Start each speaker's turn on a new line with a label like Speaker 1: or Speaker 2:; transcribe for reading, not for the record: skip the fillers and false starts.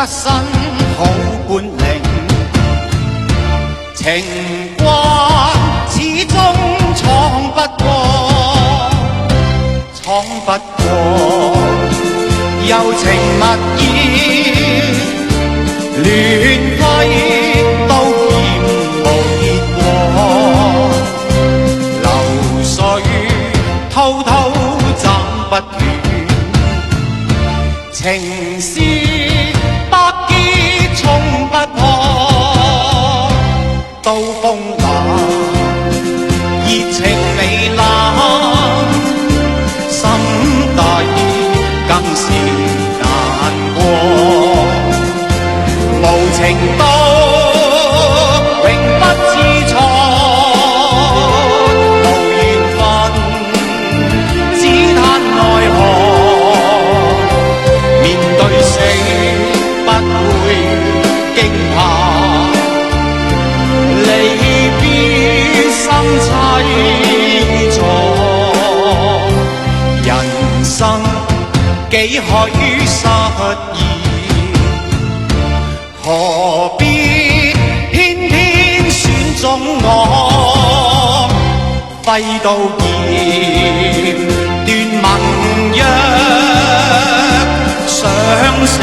Speaker 1: 身好本領，情關始終闖不過，闖不過，柔情蜜意亂揮都劍無結果，流水滔滔斬不斷，情絲百結衝不破，刀鋒冷，熱情糜爛，心底更是難過，無情刀永不知錯，無緣分只嘆奈何，面對死不會驚怕，離別生凄楚，人生幾許失意，何必偏偏選中我，揮刀劍斷盟約，相識